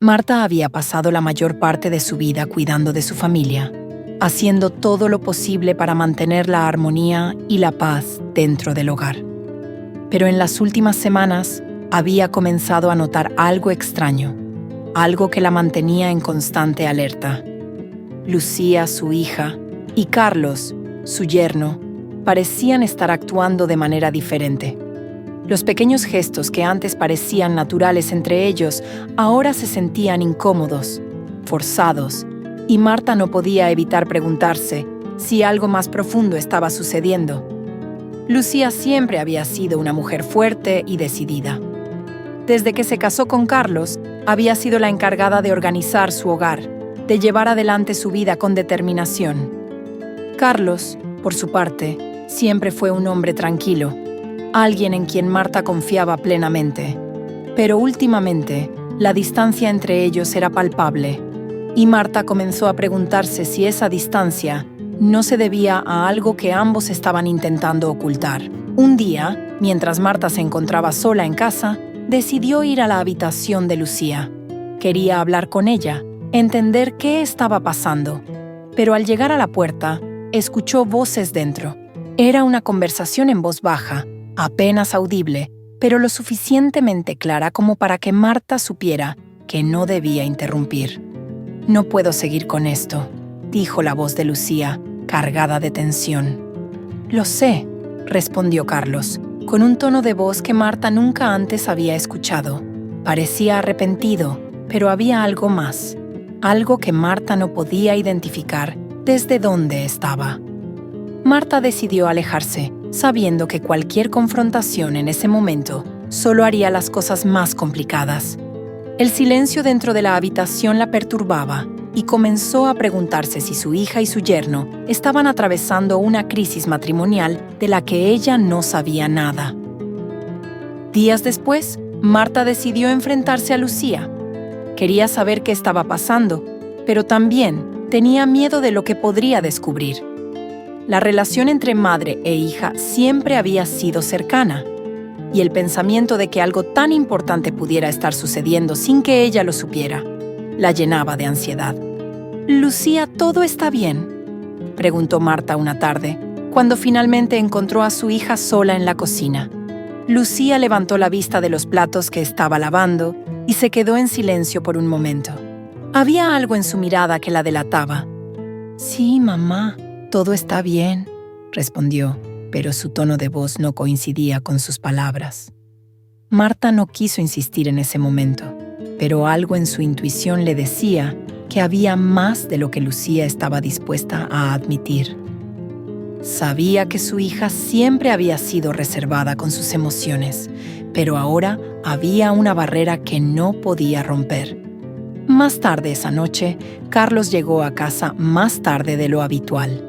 Marta había pasado la mayor parte de su vida cuidando de su familia, haciendo todo lo posible para mantener la armonía y la paz dentro del hogar. Pero en las últimas semanas había comenzado a notar algo extraño, algo que la mantenía en constante alerta. Lucía, su hija, y Carlos, su yerno, parecían estar actuando de manera diferente. Los pequeños gestos que antes parecían naturales entre ellos ahora se sentían incómodos, forzados, y Marta no podía evitar preguntarse si algo más profundo estaba sucediendo. Lucía siempre había sido una mujer fuerte y decidida. Desde que se casó con Carlos, había sido la encargada de organizar su hogar, de llevar adelante su vida con determinación. Carlos, por su parte, siempre fue un hombre tranquilo, alguien en quien Marta confiaba plenamente. Pero últimamente, la distancia entre ellos era palpable, y Marta comenzó a preguntarse si esa distancia no se debía a algo que ambos estaban intentando ocultar. Un día, mientras Marta se encontraba sola en casa, decidió ir a la habitación de Lucía. Quería hablar con ella, entender qué estaba pasando. Pero al llegar a la puerta, escuchó voces dentro. Era una conversación en voz baja, apenas audible, pero lo suficientemente clara como para que Marta supiera que no debía interrumpir. «No puedo seguir con esto», dijo la voz de Lucía, cargada de tensión. «Lo sé», respondió Carlos, con un tono de voz que Marta nunca antes había escuchado. Parecía arrepentido, pero había algo más, algo que Marta no podía identificar desde dónde estaba. Marta decidió alejarse, sabiendo que cualquier confrontación en ese momento solo haría las cosas más complicadas. El silencio dentro de la habitación la perturbaba y comenzó a preguntarse si su hija y su yerno estaban atravesando una crisis matrimonial de la que ella no sabía nada. Días después, Marta decidió enfrentarse a Lucía. Quería saber qué estaba pasando, pero también tenía miedo de lo que podría descubrir. La relación entre madre e hija siempre había sido cercana, y el pensamiento de que algo tan importante pudiera estar sucediendo sin que ella lo supiera, la llenaba de ansiedad. «Lucía, ¿todo está bien?», preguntó Marta una tarde, cuando finalmente encontró a su hija sola en la cocina. Lucía levantó la vista de los platos que estaba lavando y se quedó en silencio por un momento. Había algo en su mirada que la delataba. «Sí, mamá, todo está bien», respondió, pero su tono de voz no coincidía con sus palabras. Marta no quiso insistir en ese momento, pero algo en su intuición le decía que había más de lo que Lucía estaba dispuesta a admitir. Sabía que su hija siempre había sido reservada con sus emociones, pero ahora había una barrera que no podía romper. Más tarde esa noche, Carlos llegó a casa más tarde de lo habitual.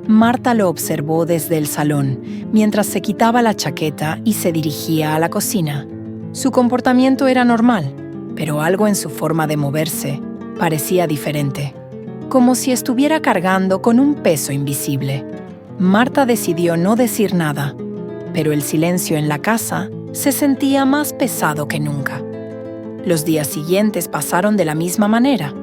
Marta lo observó desde el salón, mientras se quitaba la chaqueta y se dirigía a la cocina. Su comportamiento era normal, pero algo en su forma de moverse parecía diferente, como si estuviera cargando con un peso invisible. Marta decidió no decir nada, pero el silencio en la casa se sentía más pesado que nunca. Los días siguientes pasaron de la misma manera.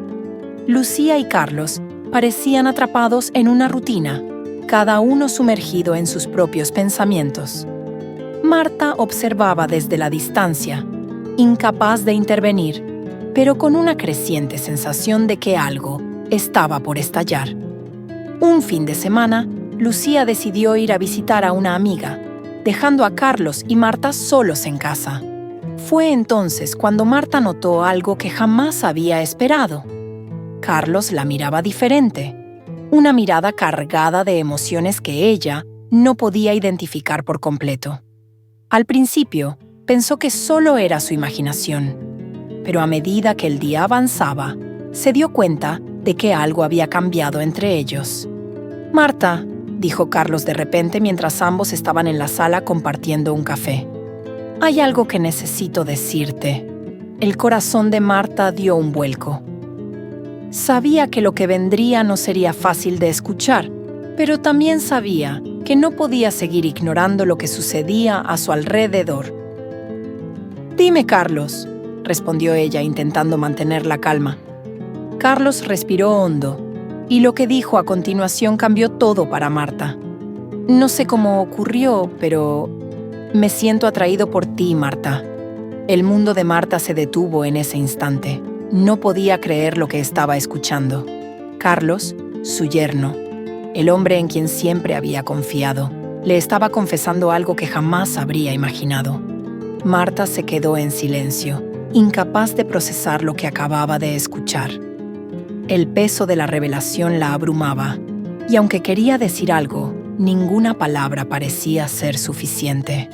Lucía y Carlos parecían atrapados en una rutina, cada uno sumergido en sus propios pensamientos. Marta observaba desde la distancia, incapaz de intervenir, pero con una creciente sensación de que algo estaba por estallar. Un fin de semana, Lucía decidió ir a visitar a una amiga, dejando a Carlos y Marta solos en casa. Fue entonces cuando Marta notó algo que jamás había esperado. Carlos la miraba diferente, una mirada cargada de emociones que ella no podía identificar por completo. Al principio, pensó que solo era su imaginación, pero a medida que el día avanzaba, se dio cuenta de que algo había cambiado entre ellos. «Marta», dijo Carlos de repente mientras ambos estaban en la sala compartiendo un café. «Hay algo que necesito decirte». El corazón de Marta dio un vuelco. Sabía que lo que vendría no sería fácil de escuchar, pero también sabía que no podía seguir ignorando lo que sucedía a su alrededor. «Dime, Carlos», respondió ella intentando mantener la calma. Carlos respiró hondo, y lo que dijo a continuación cambió todo para Marta. No sé cómo ocurrió, pero me siento atraído por ti, Marta. El mundo de Marta se detuvo en ese instante. No podía creer lo que estaba escuchando. Carlos, su yerno, el hombre en quien siempre había confiado, le estaba confesando algo que jamás habría imaginado. Marta se quedó en silencio, incapaz de procesar lo que acababa de escuchar. El peso de la revelación la abrumaba, y aunque quería decir algo, ninguna palabra parecía ser suficiente.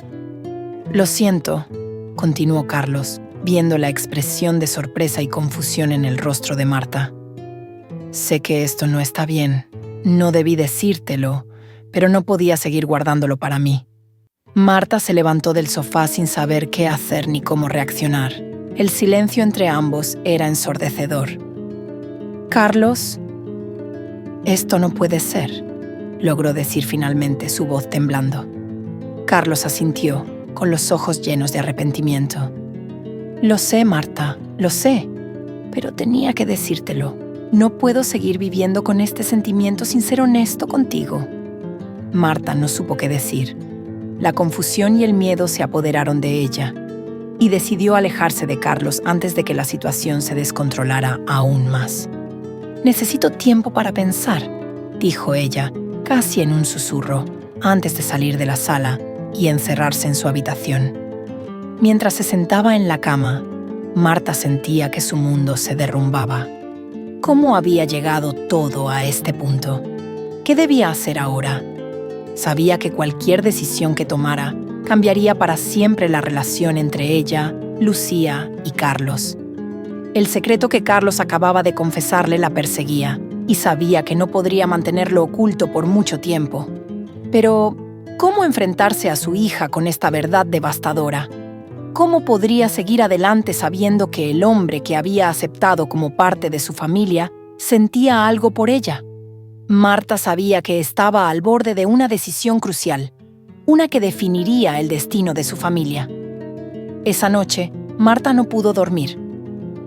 «Lo siento», continuó Carlos, viendo la expresión de sorpresa y confusión en el rostro de Marta. «Sé que esto no está bien. No debí decírtelo, pero no podía seguir guardándolo para mí». Marta se levantó del sofá sin saber qué hacer ni cómo reaccionar. El silencio entre ambos era ensordecedor. «Carlos, esto no puede ser», logró decir finalmente, su voz temblando. Carlos asintió, con los ojos llenos de arrepentimiento. «Lo sé, Marta, lo sé, pero tenía que decírtelo. No puedo seguir viviendo con este sentimiento sin ser honesto contigo». Marta no supo qué decir. La confusión y el miedo se apoderaron de ella, y decidió alejarse de Carlos antes de que la situación se descontrolara aún más. «Necesito tiempo para pensar», dijo ella, casi en un susurro, antes de salir de la sala y encerrarse en su habitación. Mientras se sentaba en la cama, Marta sentía que su mundo se derrumbaba. ¿Cómo había llegado todo a este punto? ¿Qué debía hacer ahora? Sabía que cualquier decisión que tomara cambiaría para siempre la relación entre ella, Lucía y Carlos. El secreto que Carlos acababa de confesarle la perseguía, y sabía que no podría mantenerlo oculto por mucho tiempo. Pero, ¿cómo enfrentarse a su hija con esta verdad devastadora? ¿Cómo podría seguir adelante sabiendo que el hombre que había aceptado como parte de su familia sentía algo por ella? Marta sabía que estaba al borde de una decisión crucial, una que definiría el destino de su familia. Esa noche, Marta no pudo dormir.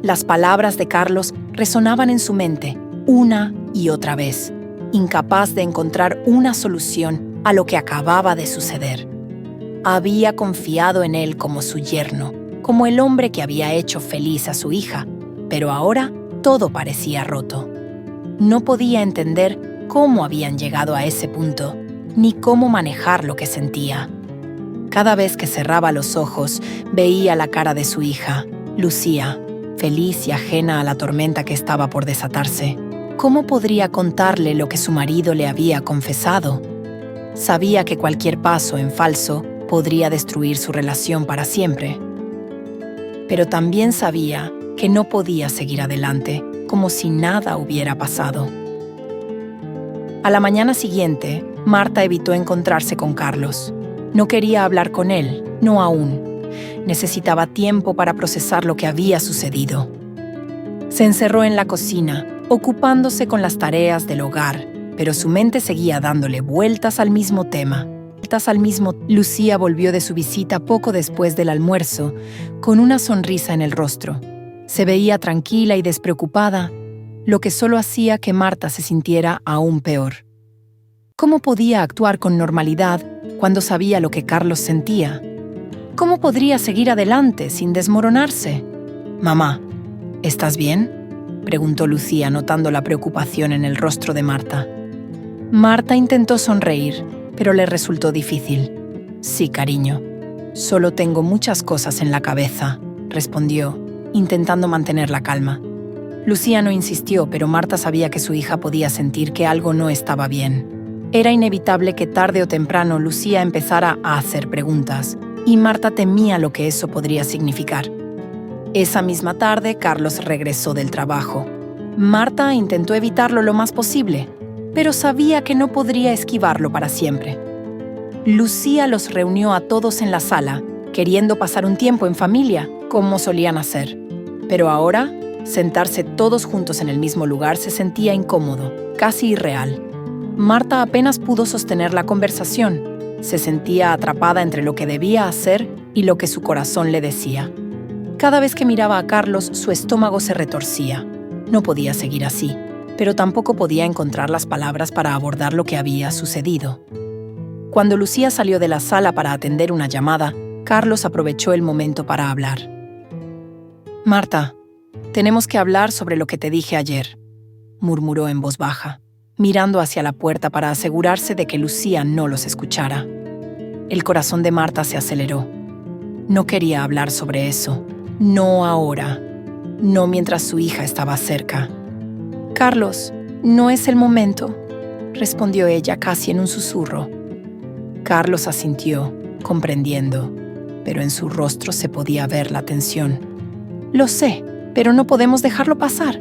Las palabras de Carlos resonaban en su mente, una y otra vez, incapaz de encontrar una solución a lo que acababa de suceder. Había confiado en él como su yerno, como el hombre que había hecho feliz a su hija, pero ahora todo parecía roto. No podía entender cómo habían llegado a ese punto, ni cómo manejar lo que sentía. Cada vez que cerraba los ojos, veía la cara de su hija, Lucía, feliz y ajena a la tormenta que estaba por desatarse. ¿Cómo podría contarle lo que su marido le había confesado? Sabía que cualquier paso en falso podría destruir su relación para siempre. Pero también sabía que no podía seguir adelante, como si nada hubiera pasado. A la mañana siguiente, Marta evitó encontrarse con Carlos. No quería hablar con él, no aún. Necesitaba tiempo para procesar lo que había sucedido. Se encerró en la cocina, ocupándose con las tareas del hogar, pero su mente seguía dándole vueltas al mismo tema. Lucía volvió de su visita poco después del almuerzo, con una sonrisa en el rostro. Se veía tranquila y despreocupada, lo que solo hacía que Marta se sintiera aún peor. ¿Cómo podía actuar con normalidad cuando sabía lo que Carlos sentía? ¿Cómo podría seguir adelante sin desmoronarse? «Mamá, ¿estás bien?», preguntó Lucía, notando la preocupación en el rostro de Marta. Marta intentó sonreír, pero le resultó difícil. «Sí, cariño. Solo tengo muchas cosas en la cabeza», respondió, intentando mantener la calma. Lucía no insistió, pero Marta sabía que su hija podía sentir que algo no estaba bien. Era inevitable que tarde o temprano Lucía empezara a hacer preguntas, y Marta temía lo que eso podría significar. Esa misma tarde, Carlos regresó del trabajo. Marta intentó evitarlo lo más posible, pero sabía que no podría esquivarlo para siempre. Lucía los reunió a todos en la sala, queriendo pasar un tiempo en familia, como solían hacer. Pero ahora, sentarse todos juntos en el mismo lugar se sentía incómodo, casi irreal. Marta apenas pudo sostener la conversación. Se sentía atrapada entre lo que debía hacer y lo que su corazón le decía. Cada vez que miraba a Carlos, su estómago se retorcía. No podía seguir así, pero tampoco podía encontrar las palabras para abordar lo que había sucedido. Cuando Lucía salió de la sala para atender una llamada, Carlos aprovechó el momento para hablar. «Marta, tenemos que hablar sobre lo que te dije ayer», murmuró en voz baja, mirando hacia la puerta para asegurarse de que Lucía no los escuchara. El corazón de Marta se aceleró. No quería hablar sobre eso. No ahora. No mientras su hija estaba cerca. «Carlos, no es el momento», respondió ella casi en un susurro. Carlos asintió, comprendiendo, pero en su rostro se podía ver la tensión. «Lo sé, pero no podemos dejarlo pasar.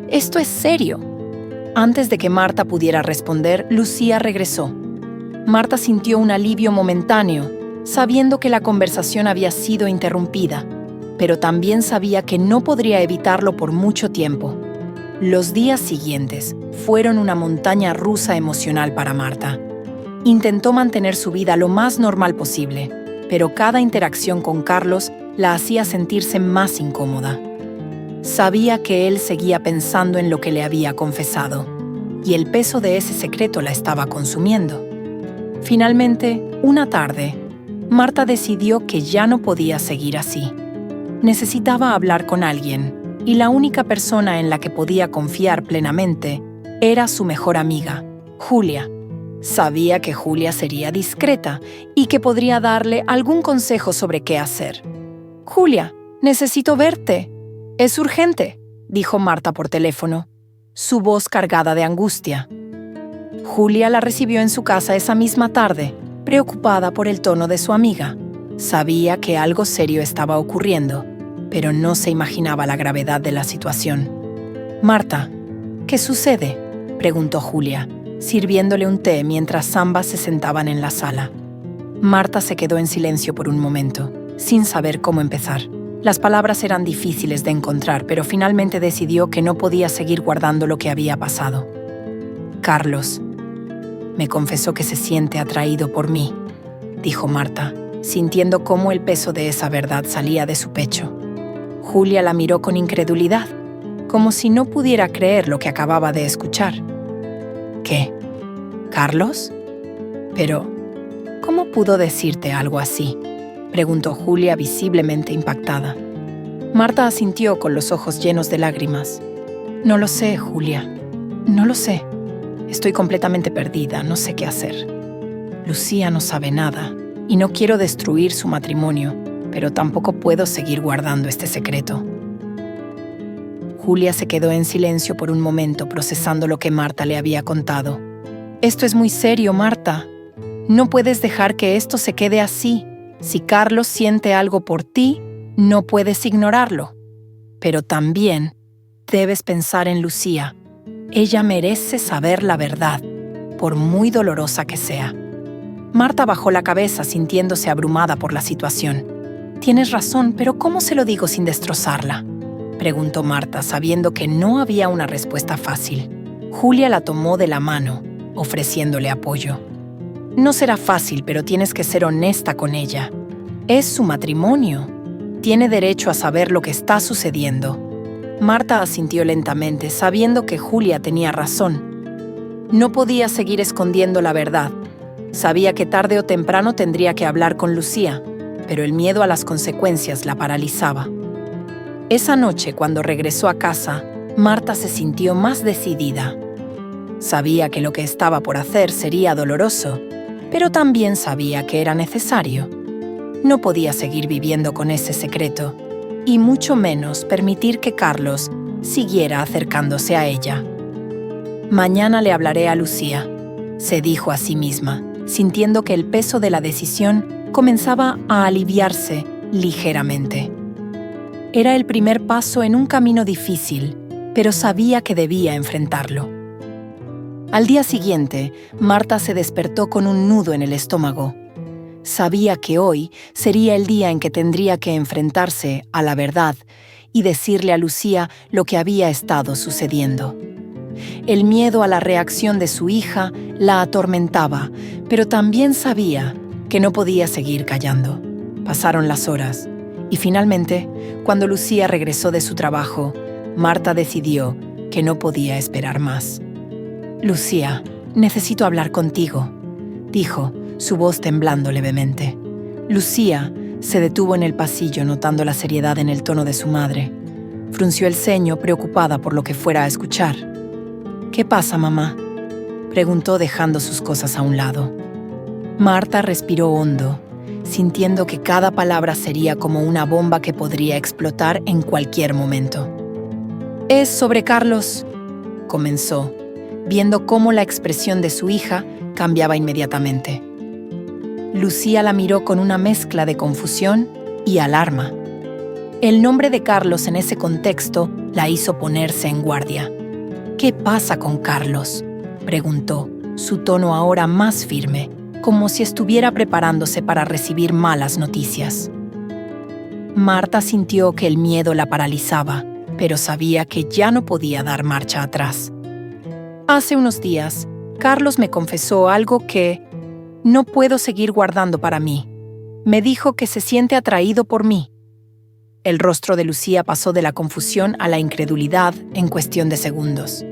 Esto es serio». Antes de que Marta pudiera responder, Lucía regresó. Marta sintió un alivio momentáneo, sabiendo que la conversación había sido interrumpida, pero también sabía que no podría evitarlo por mucho tiempo. Los días siguientes fueron una montaña rusa emocional para Marta. Intentó mantener su vida lo más normal posible, pero cada interacción con Carlos la hacía sentirse más incómoda. Sabía que él seguía pensando en lo que le había confesado, y el peso de ese secreto la estaba consumiendo. Finalmente, una tarde, Marta decidió que ya no podía seguir así. Necesitaba hablar con alguien, y la única persona en la que podía confiar plenamente era su mejor amiga, Julia. Sabía que Julia sería discreta y que podría darle algún consejo sobre qué hacer. «Julia, necesito verte. Es urgente», dijo Marta por teléfono, su voz cargada de angustia. Julia la recibió en su casa esa misma tarde, preocupada por el tono de su amiga. Sabía que algo serio estaba ocurriendo, pero no se imaginaba la gravedad de la situación. «Marta, ¿qué sucede?», preguntó Julia, sirviéndole un té mientras ambas se sentaban en la sala. Marta se quedó en silencio por un momento, sin saber cómo empezar. Las palabras eran difíciles de encontrar, pero finalmente decidió que no podía seguir guardando lo que había pasado. «Carlos me confesó que se siente atraído por mí», dijo Marta, sintiendo cómo el peso de esa verdad salía de su pecho. Julia la miró con incredulidad, como si no pudiera creer lo que acababa de escuchar. «¿Qué? ¿Carlos? Pero, ¿cómo pudo decirte algo así?», preguntó Julia visiblemente impactada. Marta asintió con los ojos llenos de lágrimas. «No lo sé, Julia. No lo sé. Estoy completamente perdida, no sé qué hacer. Lucía no sabe nada y no quiero destruir su matrimonio, pero tampoco puedo seguir guardando este secreto». Julia se quedó en silencio por un momento procesando lo que Marta le había contado. «Esto es muy serio, Marta. No puedes dejar que esto se quede así. Si Carlos siente algo por ti, no puedes ignorarlo. Pero también debes pensar en Lucía. Ella merece saber la verdad, por muy dolorosa que sea». Marta bajó la cabeza sintiéndose abrumada por la situación. «Tienes razón, pero ¿cómo se lo digo sin destrozarla?», preguntó Marta, sabiendo que no había una respuesta fácil. Julia la tomó de la mano, ofreciéndole apoyo. «No será fácil, pero tienes que ser honesta con ella. Es su matrimonio. Tiene derecho a saber lo que está sucediendo». Marta asintió lentamente, sabiendo que Julia tenía razón. No podía seguir escondiendo la verdad. Sabía que tarde o temprano tendría que hablar con Lucía, pero el miedo a las consecuencias la paralizaba. Esa noche, cuando regresó a casa, Marta se sintió más decidida. Sabía que lo que estaba por hacer sería doloroso, pero también sabía que era necesario. No podía seguir viviendo con ese secreto, y mucho menos permitir que Carlos siguiera acercándose a ella. «Mañana le hablaré a Lucía», se dijo a sí misma, sintiendo que el peso de la decisión comenzaba a aliviarse ligeramente. Era el primer paso en un camino difícil, pero sabía que debía enfrentarlo. Al día siguiente, Marta se despertó con un nudo en el estómago. Sabía que hoy sería el día en que tendría que enfrentarse a la verdad y decirle a Lucía lo que había estado sucediendo. El miedo a la reacción de su hija la atormentaba, pero también sabía que no podía seguir callando. Pasaron las horas, Y finalmente, cuando Lucía regresó de su trabajo, Marta decidió que no podía esperar más. «Lucía, necesito hablar contigo», dijo, su voz temblando levemente. Lucía se detuvo en el pasillo notando la seriedad en el tono de su madre. Frunció el ceño, preocupada por lo que fuera a escuchar. «¿Qué pasa, mamá?», preguntó dejando sus cosas a un lado. Marta respiró hondo, sintiendo que cada palabra sería como una bomba que podría explotar en cualquier momento. «Es sobre Carlos», comenzó, viendo cómo la expresión de su hija cambiaba inmediatamente. Lucía la miró con una mezcla de confusión y alarma. El nombre de Carlos en ese contexto la hizo ponerse en guardia. «¿Qué pasa con Carlos?», preguntó, su tono ahora más firme, como si estuviera preparándose para recibir malas noticias. Marta sintió que el miedo la paralizaba, pero sabía que ya no podía dar marcha atrás. «Hace unos días, Carlos me confesó algo que no puedo seguir guardando para mí. Me dijo que se siente atraído por mí». El rostro de Lucía pasó de la confusión a la incredulidad en cuestión de segundos.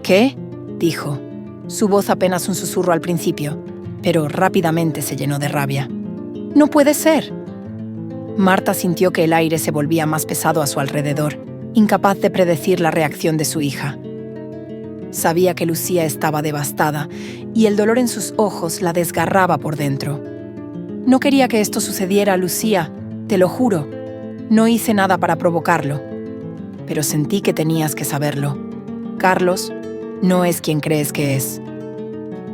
«¿Qué?», dijo, su voz apenas un susurro al principio, pero rápidamente se llenó de rabia. «No puede ser». Marta sintió que el aire se volvía más pesado a su alrededor, incapaz de predecir la reacción de su hija. Sabía que Lucía estaba devastada y el dolor en sus ojos la desgarraba por dentro. «No quería que esto sucediera, Lucía, te lo juro. No hice nada para provocarlo. Pero sentí que tenías que saberlo. Carlos no es quien crees que es».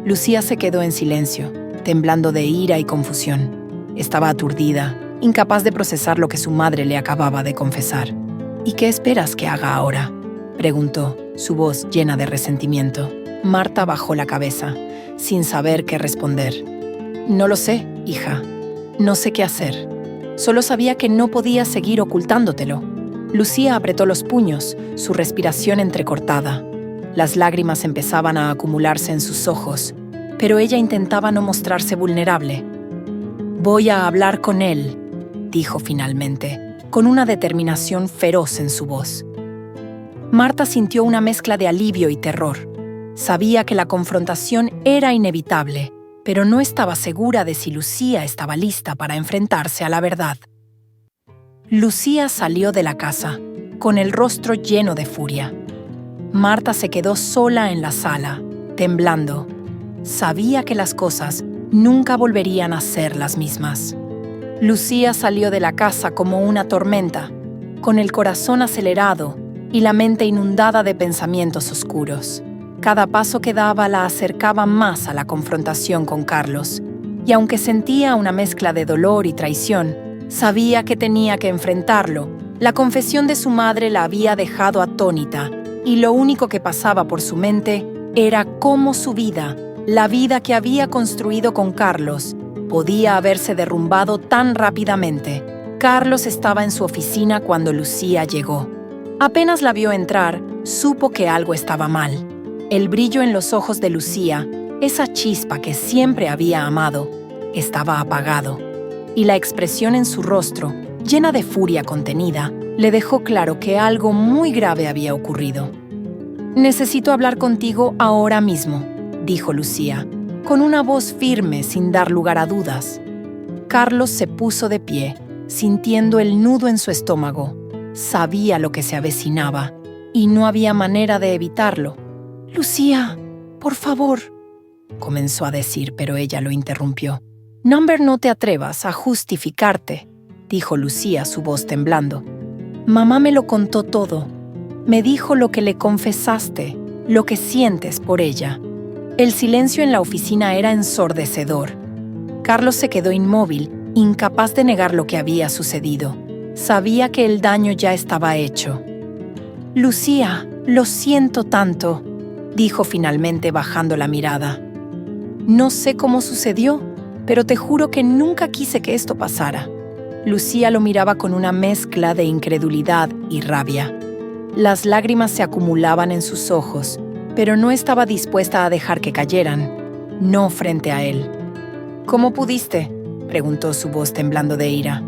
Lucía se quedó en silencio, temblando de ira y confusión. Estaba aturdida, incapaz de procesar lo que su madre le acababa de confesar. «¿Y qué esperas que haga ahora?», preguntó, su voz llena de resentimiento. Marta bajó la cabeza, sin saber qué responder. «No lo sé, hija. No sé qué hacer. Solo sabía que no podía seguir ocultándotelo». Lucía apretó los puños, su respiración entrecortada. Las lágrimas empezaban a acumularse en sus ojos, pero ella intentaba no mostrarse vulnerable. «Voy a hablar con él», dijo finalmente, con una determinación feroz en su voz. Marta sintió una mezcla de alivio y terror. Sabía que la confrontación era inevitable, pero no estaba segura de si Lucía estaba lista para enfrentarse a la verdad. Lucía salió de la casa, con el rostro lleno de furia. Marta se quedó sola en la sala, temblando. Sabía que las cosas nunca volverían a ser las mismas. Lucía salió de la casa como una tormenta, con el corazón acelerado y la mente inundada de pensamientos oscuros. Cada paso que daba la acercaba más a la confrontación con Carlos, y aunque sentía una mezcla de dolor y traición, sabía que tenía que enfrentarlo. La confesión de su madre la había dejado atónita, y lo único que pasaba por su mente era cómo su vida, la vida que había construido con Carlos, podía haberse derrumbado tan rápidamente. Carlos estaba en su oficina cuando Lucía llegó. Apenas la vio entrar, supo que algo estaba mal. El brillo en los ojos de Lucía, esa chispa que siempre había amado, estaba apagado, y la expresión en su rostro, llena de furia contenida, le dejó claro que algo muy grave había ocurrido. «Necesito hablar contigo ahora mismo», dijo Lucía, con una voz firme sin dar lugar a dudas. Carlos se puso de pie, sintiendo el nudo en su estómago. Sabía lo que se avecinaba, y no había manera de evitarlo. «Lucía, por favor», comenzó a decir, pero ella lo interrumpió. «Number, no te atrevas a justificarte», dijo Lucía, su voz temblando. «Mamá me lo contó todo. Me dijo lo que le confesaste, lo que sientes por ella». El silencio en la oficina era ensordecedor. Carlos se quedó inmóvil, incapaz de negar lo que había sucedido. Sabía que el daño ya estaba hecho. «Lucía, lo siento tanto», dijo finalmente bajando la mirada. «No sé cómo sucedió, pero te juro que nunca quise que esto pasara». Lucía lo miraba con una mezcla de incredulidad y rabia. Las lágrimas se acumulaban en sus ojos, pero no estaba dispuesta a dejar que cayeran, no frente a él. «¿Cómo pudiste?», preguntó su voz temblando de ira.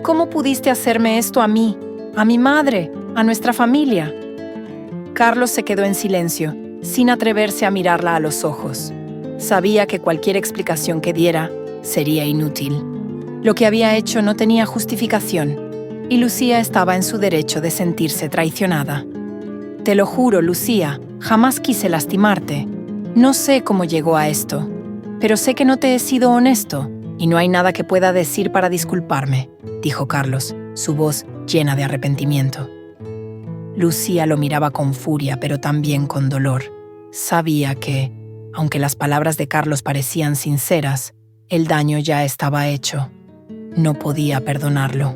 ¿Cómo pudiste hacerme esto a mí, a mi madre, a nuestra familia? Carlos se quedó en silencio, sin atreverse a mirarla a los ojos. Sabía que cualquier explicación que diera sería inútil. Lo que había hecho no tenía justificación, y Lucía estaba en su derecho de sentirse traicionada. Te lo juro, Lucía, jamás quise lastimarte. No sé cómo llegó a esto, pero sé que no te he sido honesto, y no hay nada que pueda decir para disculparme, dijo Carlos, su voz llena de arrepentimiento. Lucía lo miraba con furia, pero también con dolor. Sabía que, aunque las palabras de Carlos parecían sinceras, el daño ya estaba hecho. No podía perdonarlo.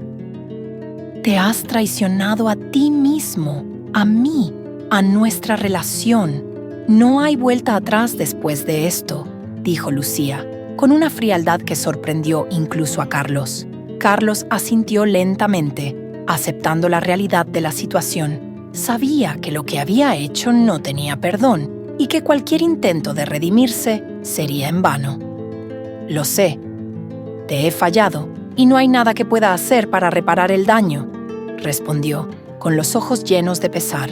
Te has traicionado a ti mismo, a mí, a nuestra relación. No hay vuelta atrás después de esto, dijo Lucía, con una frialdad que sorprendió incluso a Carlos. Carlos asintió lentamente, aceptando la realidad de la situación. Sabía que lo que había hecho no tenía perdón y que cualquier intento de redimirse sería en vano. Lo sé. Te he fallado y no hay nada que pueda hacer para reparar el daño, respondió, con los ojos llenos de pesar.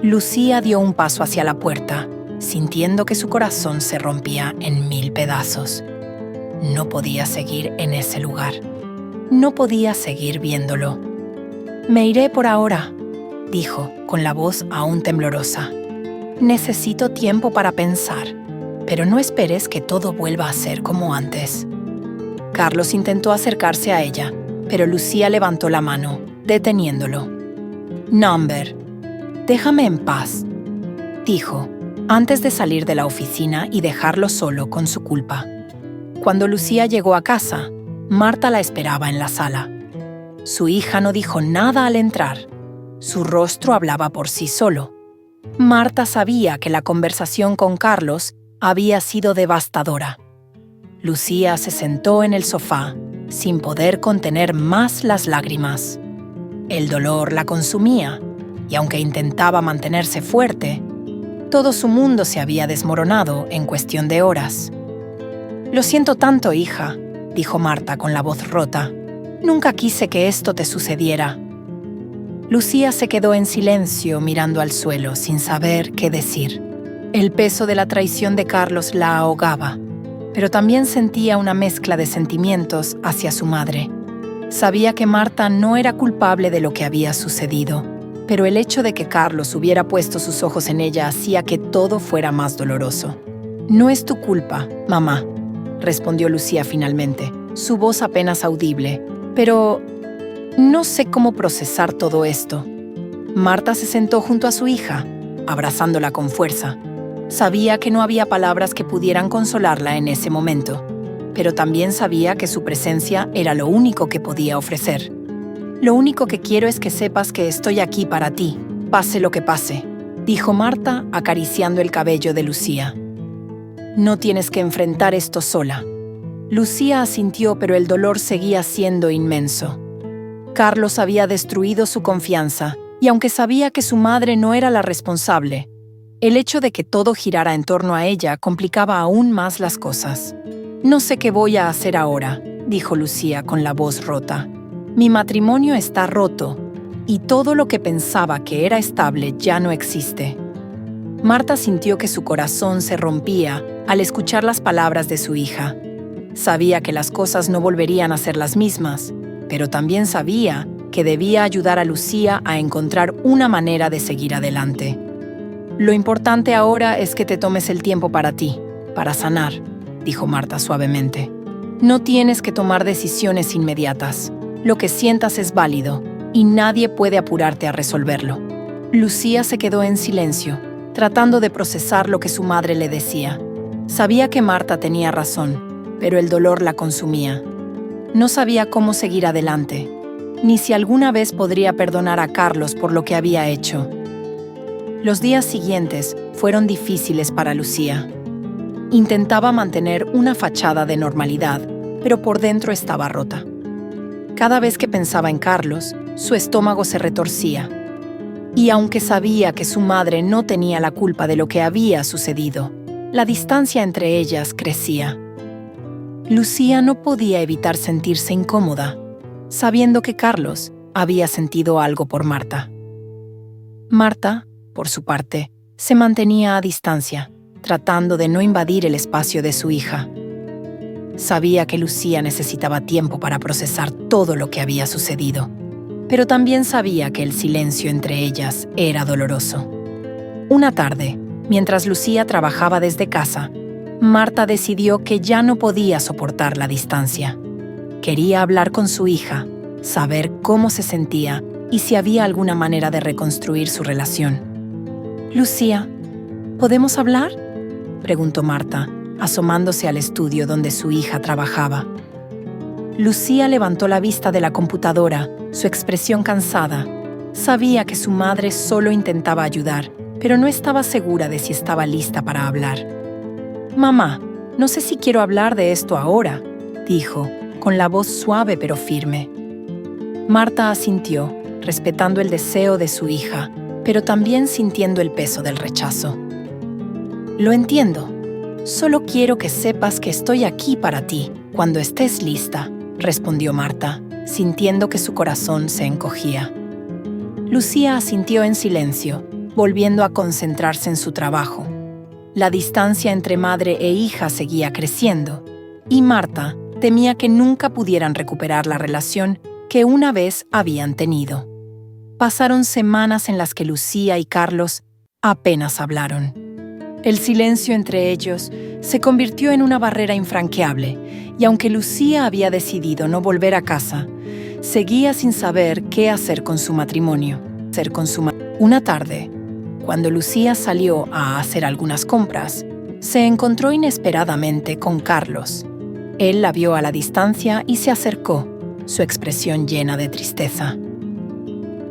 Lucía dio un paso hacia la puerta, sintiendo que su corazón se rompía en 1000 pedazos. No podía seguir en ese lugar. No podía seguir viéndolo. Me iré por ahora, dijo, con la voz aún temblorosa. Necesito tiempo para pensar, pero no esperes que todo vuelva a ser como antes. Carlos intentó acercarse a ella, pero Lucía levantó la mano, deteniéndolo. Number, déjame en paz, dijo, antes de salir de la oficina y dejarlo solo con su culpa. Cuando Lucía llegó a casa, Marta la esperaba en la sala. Su hija no dijo nada al entrar. Su rostro hablaba por sí solo. Marta sabía que la conversación con Carlos había sido devastadora. Lucía se sentó en el sofá, sin poder contener más las lágrimas. El dolor la consumía, y aunque intentaba mantenerse fuerte, todo su mundo se había desmoronado en cuestión de horas. Lo siento tanto, hija, dijo Marta con la voz rota. Nunca quise que esto te sucediera. Lucía se quedó en silencio mirando al suelo sin saber qué decir. El peso de la traición de Carlos la ahogaba, pero también sentía una mezcla de sentimientos hacia su madre. Sabía que Marta no era culpable de lo que había sucedido, pero el hecho de que Carlos hubiera puesto sus ojos en ella hacía que todo fuera más doloroso. No es tu culpa, mamá, respondió Lucía finalmente, su voz apenas audible, pero no sé cómo procesar todo esto. Marta se sentó junto a su hija, abrazándola con fuerza. Sabía que no había palabras que pudieran consolarla en ese momento, pero también sabía que su presencia era lo único que podía ofrecer. Lo único que quiero es que sepas que estoy aquí para ti, pase lo que pase, dijo Marta acariciando el cabello de Lucía. No tienes que enfrentar esto sola. Lucía asintió, pero el dolor seguía siendo inmenso. Carlos había destruido su confianza, y aunque sabía que su madre no era la responsable, el hecho de que todo girara en torno a ella complicaba aún más las cosas. No sé qué voy a hacer ahora, dijo Lucía con la voz rota. Mi matrimonio está roto, y todo lo que pensaba que era estable ya no existe. Marta sintió que su corazón se rompía al escuchar las palabras de su hija. Sabía que las cosas no volverían a ser las mismas, pero también sabía que debía ayudar a Lucía a encontrar una manera de seguir adelante. Lo importante ahora es que te tomes el tiempo para ti, para sanar, dijo Marta suavemente. No tienes que tomar decisiones inmediatas. Lo que sientas es válido y nadie puede apurarte a resolverlo. Lucía se quedó en silencio, tratando de procesar lo que su madre le decía. Sabía que Marta tenía razón, pero el dolor la consumía. No sabía cómo seguir adelante, ni si alguna vez podría perdonar a Carlos por lo que había hecho. Los días siguientes fueron difíciles para Lucía. Intentaba mantener una fachada de normalidad, pero por dentro estaba rota. Cada vez que pensaba en Carlos, su estómago se retorcía. Y aunque sabía que su madre no tenía la culpa de lo que había sucedido, la distancia entre ellas crecía. Lucía no podía evitar sentirse incómoda. sabiendo que Carlos había sentido algo por Marta. Marta, por su parte, se mantenía a distancia, tratando de no invadir el espacio de su hija. Sabía que Lucía necesitaba tiempo para procesar todo lo que había sucedido, pero también sabía que el silencio entre ellas era doloroso. Una tarde, mientras Lucía trabajaba desde casa, Marta decidió que ya no podía soportar la distancia. Quería hablar con su hija, saber cómo se sentía y si había alguna manera de reconstruir su relación. «Lucía, ¿podemos hablar?», preguntó Marta, asomándose al estudio donde su hija trabajaba. Lucía levantó la vista de la computadora, su expresión cansada. Sabía que su madre solo intentaba ayudar, pero no estaba segura de si estaba lista para hablar. «Mamá, no sé si quiero hablar de esto ahora», dijo, con la voz suave pero firme. Marta asintió, respetando el deseo de su hija, pero también sintiendo el peso del rechazo. «Lo entiendo. Solo quiero que sepas que estoy aquí para ti, cuando estés lista», respondió Marta, sintiendo que su corazón se encogía. Lucía asintió en silencio, volviendo a concentrarse en su trabajo. La distancia entre madre e hija seguía creciendo, y Marta temía que nunca pudieran recuperar la relación que una vez habían tenido. Pasaron semanas en las que Lucía y Carlos apenas hablaron. El silencio entre ellos se convirtió en una barrera infranqueable, y aunque Lucía había decidido no volver a casa, seguía sin saber qué hacer con su matrimonio. Una tarde, cuando Lucía salió a hacer algunas compras, se encontró inesperadamente con Carlos. Él la vio a la distancia y se acercó, su expresión llena de tristeza.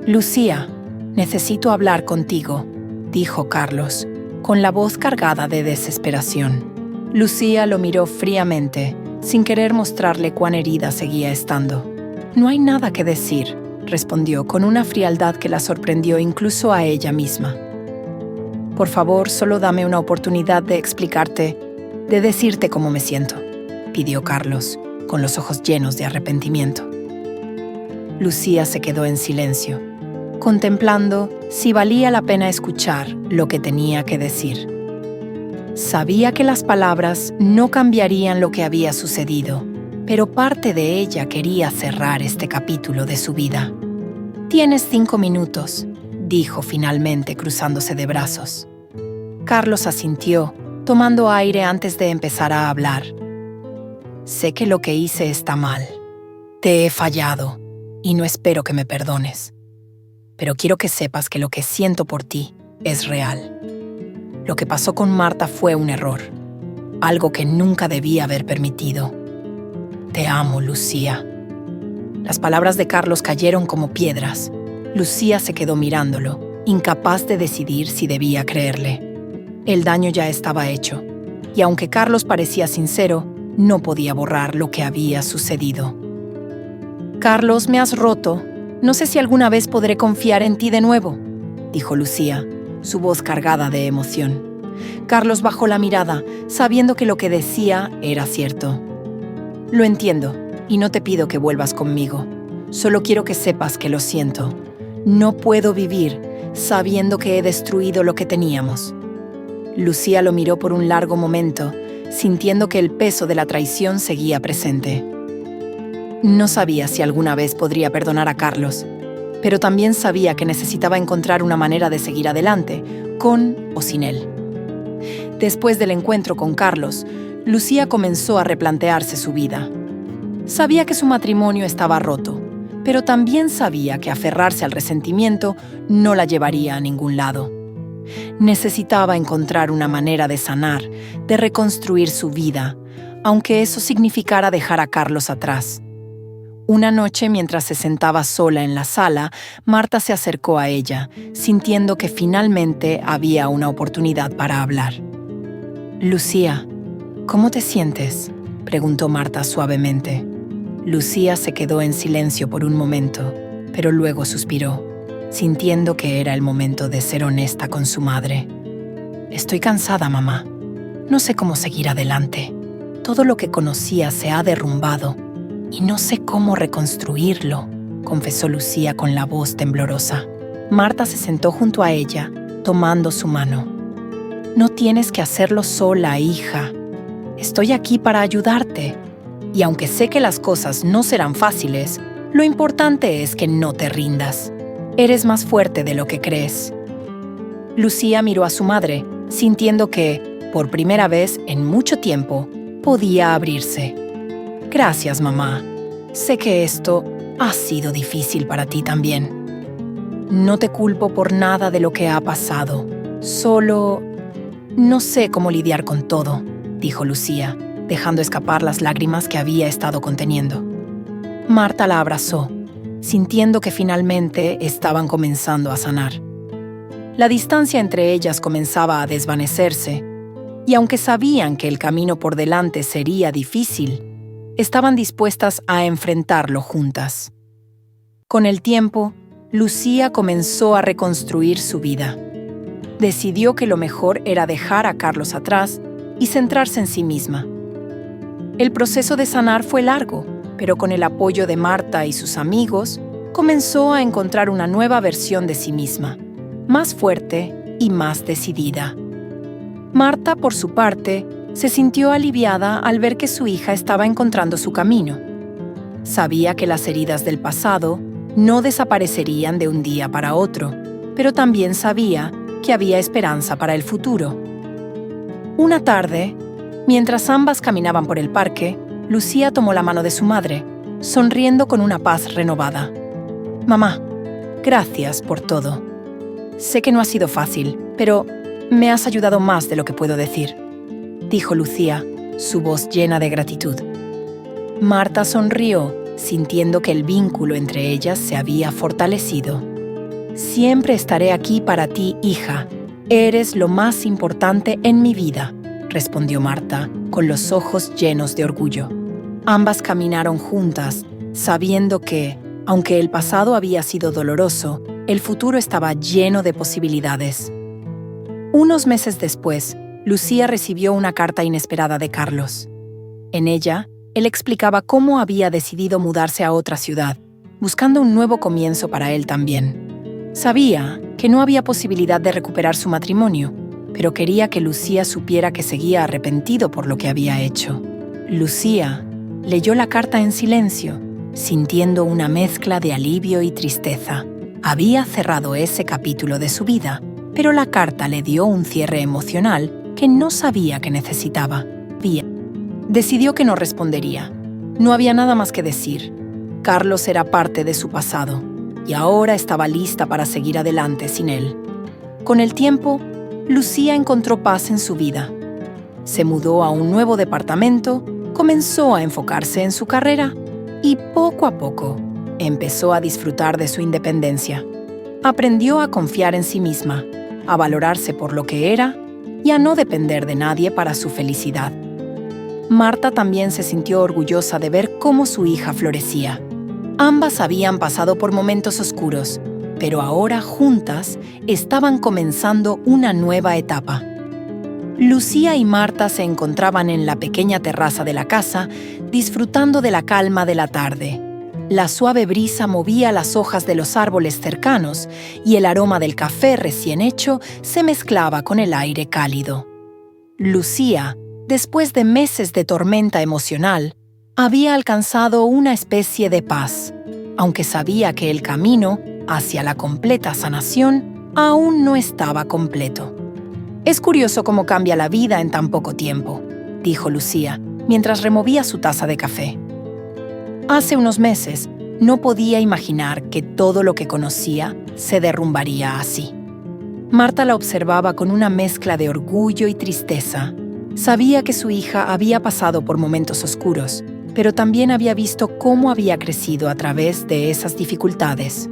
«Lucía, necesito hablar contigo», dijo Carlos, con la voz cargada de desesperación. Lucía lo miró fríamente, sin querer mostrarle cuán herida seguía estando. «No hay nada que decir», respondió con una frialdad que la sorprendió incluso a ella misma. «Por favor, solo dame una oportunidad de explicarte, de decirte cómo me siento», pidió Carlos, con los ojos llenos de arrepentimiento. Lucía se quedó en silencio, contemplando si valía la pena escuchar lo que tenía que decir. Sabía que las palabras no cambiarían lo que había sucedido, pero parte de ella quería cerrar este capítulo de su vida. «Tienes 5 minutos», dijo finalmente cruzándose de brazos. Carlos asintió, tomando aire antes de empezar a hablar. «Sé que lo que hice está mal. Te he fallado y no espero que me perdones. Pero quiero que sepas que lo que siento por ti es real. Lo que pasó con Marta fue un error, algo que nunca debía haber permitido. Te amo, Lucía». Las palabras de Carlos cayeron como piedras. Lucía se quedó mirándolo, incapaz de decidir si debía creerle. El daño ya estaba hecho, y aunque Carlos parecía sincero, no podía borrar lo que había sucedido. «Carlos, me has roto. No sé si alguna vez podré confiar en ti de nuevo», dijo Lucía, su voz cargada de emoción. Carlos bajó la mirada, sabiendo que lo que decía era cierto. «Lo entiendo, y no te pido que vuelvas conmigo. Solo quiero que sepas que lo siento. No puedo vivir sabiendo que he destruido lo que teníamos». Lucía lo miró por un largo momento, sintiendo que el peso de la traición seguía presente. No sabía si alguna vez podría perdonar a Carlos, pero también sabía que necesitaba encontrar una manera de seguir adelante, con o sin él. Después del encuentro con Carlos, Lucía comenzó a replantearse su vida. Sabía que su matrimonio estaba roto, pero también sabía que aferrarse al resentimiento no la llevaría a ningún lado. Necesitaba encontrar una manera de sanar, de reconstruir su vida, aunque eso significara dejar a Carlos atrás. Una noche, mientras se sentaba sola en la sala, Marta se acercó a ella, sintiendo que finalmente había una oportunidad para hablar. «Lucía, ¿cómo te sientes?», preguntó Marta suavemente. Lucía se quedó en silencio por un momento, pero luego suspiró, sintiendo que era el momento de ser honesta con su madre. «Estoy cansada, mamá. No sé cómo seguir adelante. Todo lo que conocía se ha derrumbado. y no sé cómo reconstruirlo, confesó Lucía con la voz temblorosa. Marta se sentó junto a ella, tomando su mano. No tienes que hacerlo sola, hija. Estoy aquí para ayudarte. Y aunque sé que las cosas no serán fáciles, lo importante es que no te rindas. Eres más fuerte de lo que crees. Lucía miró a su madre, sintiendo que, por primera vez en mucho tiempo, podía abrirse. Gracias, mamá. Sé que esto ha sido difícil para ti también. No te culpo por nada de lo que ha pasado. Solo no sé cómo lidiar con todo, dijo Lucía, dejando escapar las lágrimas que había estado conteniendo. Marta la abrazó, sintiendo que finalmente estaban comenzando a sanar. La distancia entre ellas comenzaba a desvanecerse, y aunque sabían que el camino por delante sería difícil, estaban dispuestas a enfrentarlo juntas. Con el tiempo, Lucía comenzó a reconstruir su vida. Decidió que lo mejor era dejar a Carlos atrás y centrarse en sí misma. El proceso de sanar fue largo, pero con el apoyo de Marta y sus amigos, comenzó a encontrar una nueva versión de sí misma, más fuerte y más decidida. Marta, por su parte, se sintió aliviada al ver que su hija estaba encontrando su camino. Sabía que las heridas del pasado no desaparecerían de un día para otro, pero también sabía que había esperanza para el futuro. Una tarde, mientras ambas caminaban por el parque, Lucía tomó la mano de su madre, sonriendo con una paz renovada. «Mamá, gracias por todo. Sé que no ha sido fácil, pero me has ayudado más de lo que puedo decir», dijo Lucía, su voz llena de gratitud. Marta sonrió, sintiendo que el vínculo entre ellas se había fortalecido. «Siempre estaré aquí para ti, hija. Eres lo más importante en mi vida», respondió Marta, con los ojos llenos de orgullo. Ambas caminaron juntas, sabiendo que, aunque el pasado había sido doloroso, el futuro estaba lleno de posibilidades. Unos meses después, Lucía recibió una carta inesperada de Carlos. En ella, él explicaba cómo había decidido mudarse a otra ciudad, buscando un nuevo comienzo para él también. Sabía que no había posibilidad de recuperar su matrimonio, pero quería que Lucía supiera que seguía arrepentido por lo que había hecho. Lucía leyó la carta en silencio, sintiendo una mezcla de alivio y tristeza. Había cerrado ese capítulo de su vida, pero la carta le dio un cierre emocional que no sabía que necesitaba. Decidió que no respondería. No había nada más que decir. Carlos era parte de su pasado, y ahora estaba lista para seguir adelante sin él. Con el tiempo, Lucía encontró paz en su vida. Se mudó a un nuevo departamento, comenzó a enfocarse en su carrera y poco a poco empezó a disfrutar de su independencia. Aprendió a confiar en sí misma, a valorarse por lo que era y a no depender de nadie para su felicidad. Marta también se sintió orgullosa de ver cómo su hija florecía. Ambas habían pasado por momentos oscuros, pero ahora juntas estaban comenzando una nueva etapa. Lucía y Marta se encontraban en la pequeña terraza de la casa, disfrutando de la calma de la tarde. La suave brisa movía las hojas de los árboles cercanos y el aroma del café recién hecho se mezclaba con el aire cálido. Lucía, después de meses de tormenta emocional, había alcanzado una especie de paz, aunque sabía que el camino hacia la completa sanación aún no estaba completo. «Es curioso cómo cambia la vida en tan poco tiempo», dijo Lucía, mientras removía su taza de café. Hace unos meses no podía imaginar que todo lo que conocía se derrumbaría así. Marta la observaba con una mezcla de orgullo y tristeza. Sabía que su hija había pasado por momentos oscuros, pero también había visto cómo había crecido a través de esas dificultades.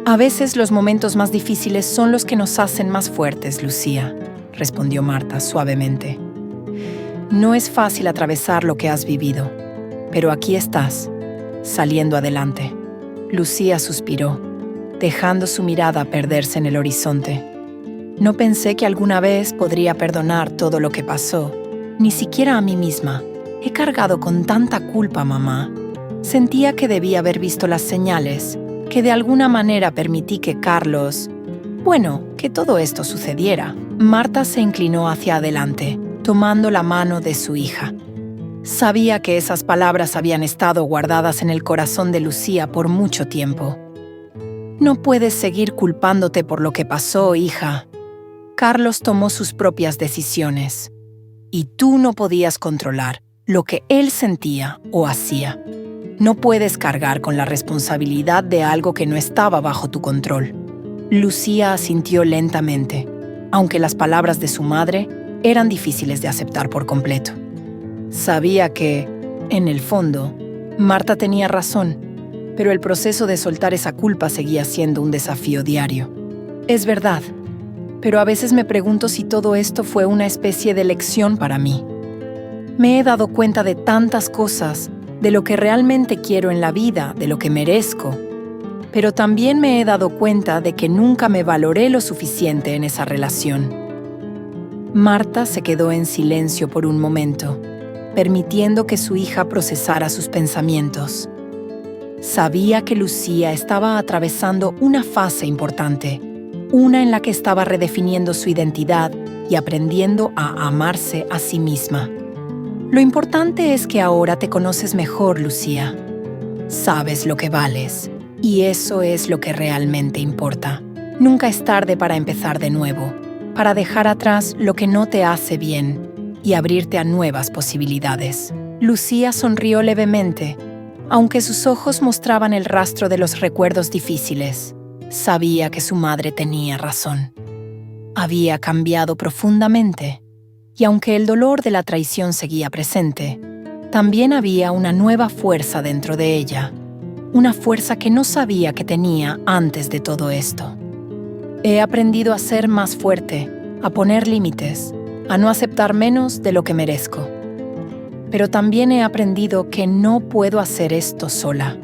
«A veces los momentos más difíciles son los que nos hacen más fuertes, Lucía», respondió Marta suavemente. «No es fácil atravesar lo que has vivido, pero aquí estás, saliendo adelante». Lucía suspiró, dejando su mirada perderse en el horizonte. «No pensé que alguna vez podría perdonar todo lo que pasó, ni siquiera a mí misma. He cargado con tanta culpa, mamá», Sentía que debía haber visto las señales, que de alguna manera permití que que todo esto sucediera. Marta se inclinó hacia adelante, tomando la mano de su hija. Sabía que esas palabras habían estado guardadas en el corazón de Lucía por mucho tiempo. No puedes seguir culpándote por lo que pasó, hija. Carlos tomó sus propias decisiones, y tú no podías controlar lo que él sentía o hacía. No puedes cargar con la responsabilidad de algo que no estaba bajo tu control. Lucía asintió lentamente, aunque las palabras de su madre eran difíciles de aceptar por completo. Sabía que, en el fondo, Marta tenía razón, pero el proceso de soltar esa culpa seguía siendo un desafío diario. Es verdad, pero a veces me pregunto si todo esto fue una especie de lección para mí. Me he dado cuenta de tantas cosas, de lo que realmente quiero en la vida, de lo que merezco, pero también me he dado cuenta de que nunca me valoré lo suficiente en esa relación. Marta se quedó en silencio por un momento, permitiendo que su hija procesara sus pensamientos. Sabía que Lucía estaba atravesando una fase importante, una en la que estaba redefiniendo su identidad y aprendiendo a amarse a sí misma. Lo importante es que ahora te conoces mejor, Lucía. Sabes lo que vales, y eso es lo que realmente importa. Nunca es tarde para empezar de nuevo, para dejar atrás lo que no te hace bien y abrirte a nuevas posibilidades. Lucía sonrió levemente, aunque sus ojos mostraban el rastro de los recuerdos difíciles. Sabía que su madre tenía razón. Había cambiado profundamente, y aunque el dolor de la traición seguía presente, también había una nueva fuerza dentro de ella, una fuerza que no sabía que tenía antes de todo esto. He aprendido a ser más fuerte, a poner límites, a no aceptar menos de lo que merezco. Pero también he aprendido que no puedo hacer esto sola.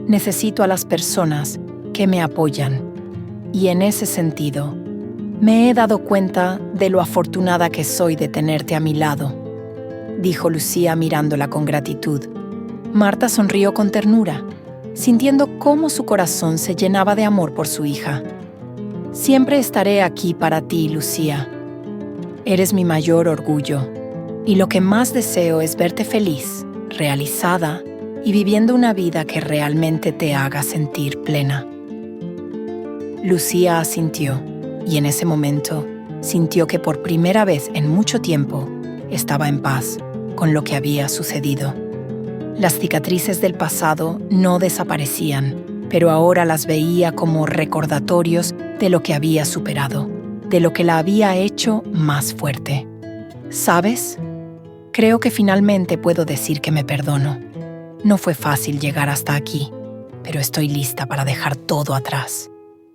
Necesito a las personas que me apoyan, y en ese sentido, me he dado cuenta de lo afortunada que soy de tenerte a mi lado, dijo Lucía mirándola con gratitud. Marta sonrió con ternura, sintiendo cómo su corazón se llenaba de amor por su hija. Siempre estaré aquí para ti, Lucía. Eres mi mayor orgullo, y lo que más deseo es verte feliz, realizada y viviendo una vida que realmente te haga sentir plena. Lucía asintió, y en ese momento sintió que por primera vez en mucho tiempo estaba en paz con lo que había sucedido. Las cicatrices del pasado no desaparecían, pero ahora las veía como recordatorios de lo que había superado, de lo que la había hecho más fuerte. ¿Sabes? Creo que finalmente puedo decir que me perdono. No fue fácil llegar hasta aquí, pero estoy lista para dejar todo atrás.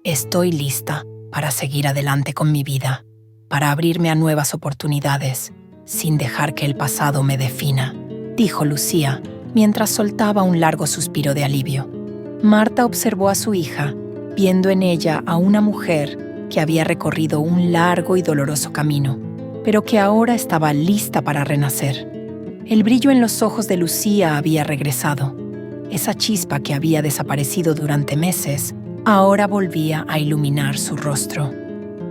Estoy lista para seguir adelante con mi vida, para abrirme a nuevas oportunidades, sin dejar que el pasado me defina, dijo Lucía, mientras soltaba un largo suspiro de alivio. Marta observó a su hija, viendo en ella a una mujer que había recorrido un largo y doloroso camino, pero que ahora estaba lista para renacer. El brillo en los ojos de Lucía había regresado. Esa chispa que había desaparecido durante meses, ahora volvía a iluminar su rostro.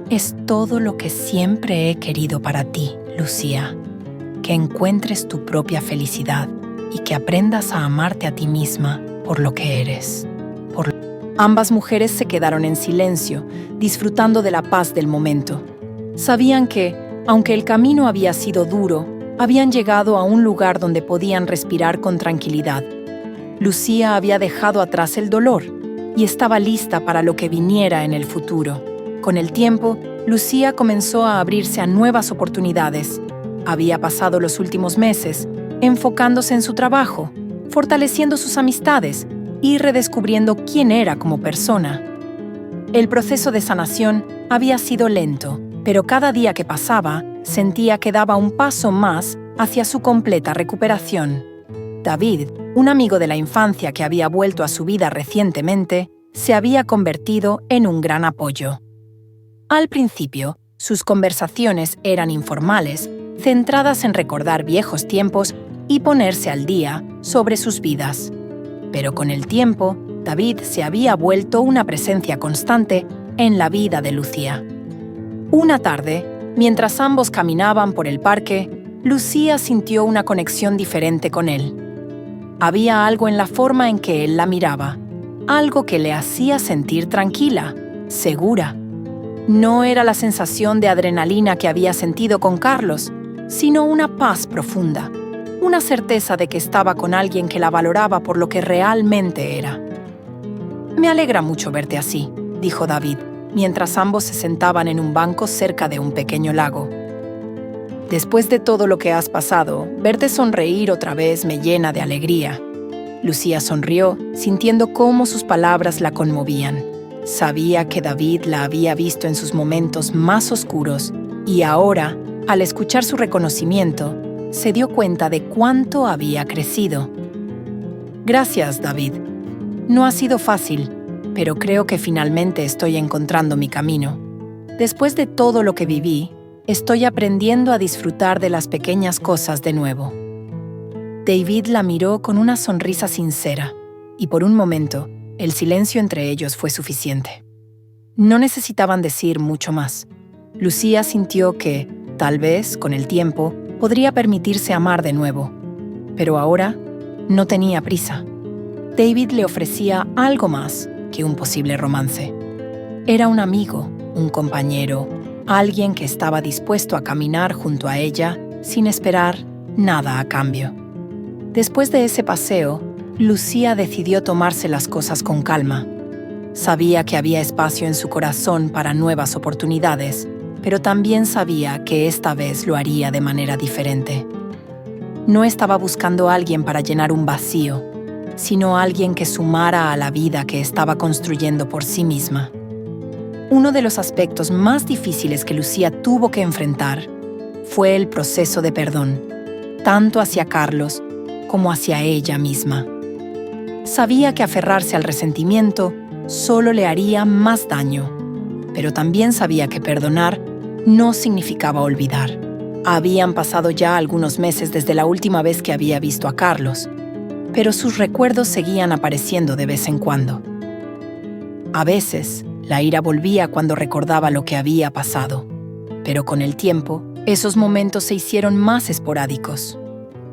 Es todo lo que siempre he querido para ti, Lucía. Que encuentres tu propia felicidad y que aprendas a amarte a ti misma por lo que eres. Ambas mujeres se quedaron en silencio, disfrutando de la paz del momento. Sabían que, aunque el camino había sido duro, habían llegado a un lugar donde podían respirar con tranquilidad. Lucía había dejado atrás el dolor y estaba lista para lo que viniera en el futuro. Con el tiempo, Lucía comenzó a abrirse a nuevas oportunidades. Había pasado los últimos meses enfocándose en su trabajo, fortaleciendo sus amistades y redescubriendo quién era como persona. El proceso de sanación había sido lento, pero cada día que pasaba, sentía que daba un paso más hacia su completa recuperación. David, un amigo de la infancia que había vuelto a su vida recientemente, se había convertido en un gran apoyo. Al principio, sus conversaciones eran informales, centradas en recordar viejos tiempos y ponerse al día sobre sus vidas. Pero con el tiempo, David se había vuelto una presencia constante en la vida de Lucía. Una tarde, mientras ambos caminaban por el parque, Lucía sintió una conexión diferente con él. Había algo en la forma en que él la miraba, algo que le hacía sentir tranquila, segura. No era la sensación de adrenalina que había sentido con Carlos, sino una paz profunda, una certeza de que estaba con alguien que la valoraba por lo que realmente era. «Me alegra mucho verte así», dijo David, mientras ambos se sentaban en un banco cerca de un pequeño lago. «Después de todo lo que has pasado, verte sonreír otra vez me llena de alegría». Lucía sonrió, sintiendo cómo sus palabras la conmovían. Sabía que David la había visto en sus momentos más oscuros y ahora, al escuchar su reconocimiento, se dio cuenta de cuánto había crecido. «Gracias, David. No ha sido fácil, pero creo que finalmente estoy encontrando mi camino. Después de todo lo que viví, estoy aprendiendo a disfrutar de las pequeñas cosas de nuevo». David la miró con una sonrisa sincera, y por un momento, el silencio entre ellos fue suficiente. No necesitaban decir mucho más. Lucía sintió que, tal vez, con el tiempo, podría permitirse amar de nuevo. Pero ahora, no tenía prisa. David le ofrecía algo más que un posible romance. Era un amigo, un compañero, alguien que estaba dispuesto a caminar junto a ella sin esperar nada a cambio. Después de ese paseo, Lucía decidió tomarse las cosas con calma. Sabía que había espacio en su corazón para nuevas oportunidades, pero también sabía que esta vez lo haría de manera diferente. No estaba buscando a alguien para llenar un vacío, sino alguien que sumara a la vida que estaba construyendo por sí misma. Uno de los aspectos más difíciles que Lucía tuvo que enfrentar fue el proceso de perdón, tanto hacia Carlos como hacia ella misma. Sabía que aferrarse al resentimiento solo le haría más daño, pero también sabía que perdonar no significaba olvidar. Habían pasado ya algunos meses desde la última vez que había visto a Carlos, pero sus recuerdos seguían apareciendo de vez en cuando. A veces, la ira volvía cuando recordaba lo que había pasado, pero con el tiempo, esos momentos se hicieron más esporádicos.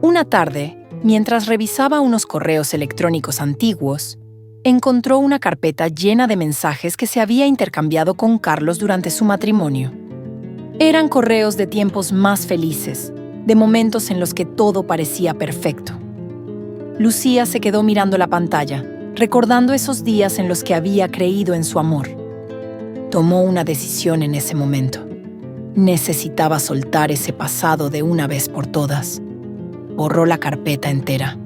Una tarde, mientras revisaba unos correos electrónicos antiguos, encontró una carpeta llena de mensajes que se había intercambiado con Carlos durante su matrimonio. Eran correos de tiempos más felices, de momentos en los que todo parecía perfecto. Lucía se quedó mirando la pantalla, recordando esos días en los que había creído en su amor. Tomó una decisión en ese momento. Necesitaba soltar ese pasado de una vez por todas. Borró la carpeta entera.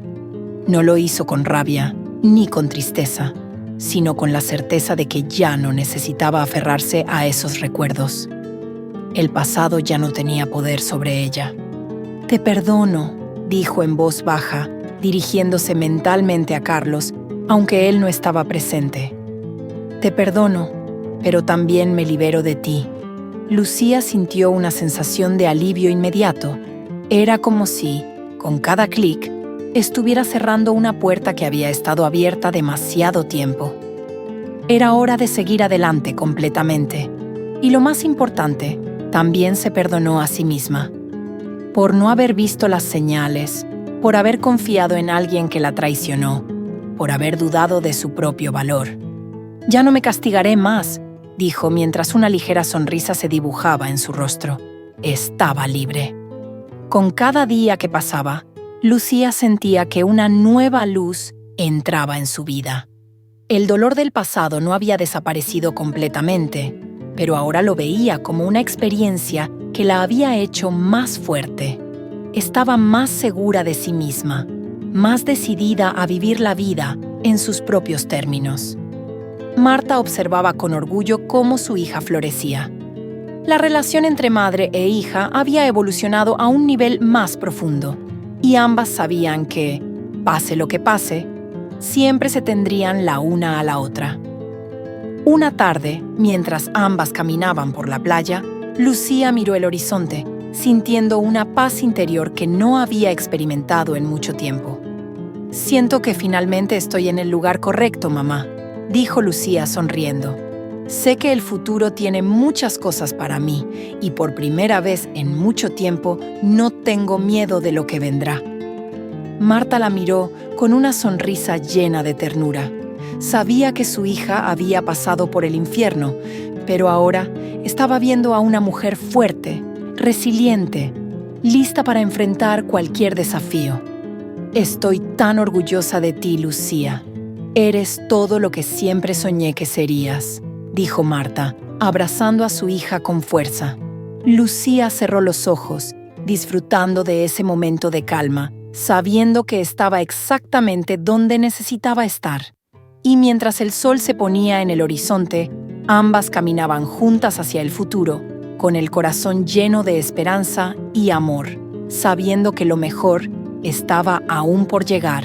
No lo hizo con rabia ni con tristeza, sino con la certeza de que ya no necesitaba aferrarse a esos recuerdos. El pasado ya no tenía poder sobre ella. «Te perdono», dijo en voz baja, dirigiéndose mentalmente a Carlos, aunque él no estaba presente. «Te perdono, pero también me libero de ti». Lucía sintió una sensación de alivio inmediato. Era como si, con cada clic, estuviera cerrando una puerta que había estado abierta demasiado tiempo. Era hora de seguir adelante completamente. Y lo más importante, también se perdonó a sí misma. Por no haber visto las señales, por haber confiado en alguien que la traicionó, por haber dudado de su propio valor. «Ya no me castigaré más», dijo mientras una ligera sonrisa se dibujaba en su rostro. Estaba libre. Con cada día que pasaba, Lucía sentía que una nueva luz entraba en su vida. El dolor del pasado no había desaparecido completamente, pero ahora lo veía como una experiencia que la había hecho más fuerte. Estaba más segura de sí misma, más decidida a vivir la vida en sus propios términos. Marta observaba con orgullo cómo su hija florecía. La relación entre madre e hija había evolucionado a un nivel más profundo, y ambas sabían que, pase lo que pase, siempre se tendrían la una a la otra. Una tarde, mientras ambas caminaban por la playa, Lucía miró el horizonte, sintiendo una paz interior que no había experimentado en mucho tiempo. Siento que finalmente estoy en el lugar correcto, mamá, dijo Lucía sonriendo. Sé que el futuro tiene muchas cosas para mí y por primera vez en mucho tiempo no tengo miedo de lo que vendrá. Marta la miró con una sonrisa llena de ternura. Sabía que su hija había pasado por el infierno, pero ahora estaba viendo a una mujer fuerte, resiliente, lista para enfrentar cualquier desafío. Estoy tan orgullosa de ti, Lucía. Eres todo lo que siempre soñé que serías, dijo Marta, abrazando a su hija con fuerza. Lucía cerró los ojos, disfrutando de ese momento de calma, sabiendo que estaba exactamente donde necesitaba estar. Y mientras el sol se ponía en el horizonte, ambas caminaban juntas hacia el futuro, con el corazón lleno de esperanza y amor, sabiendo que lo mejor estaba aún por llegar.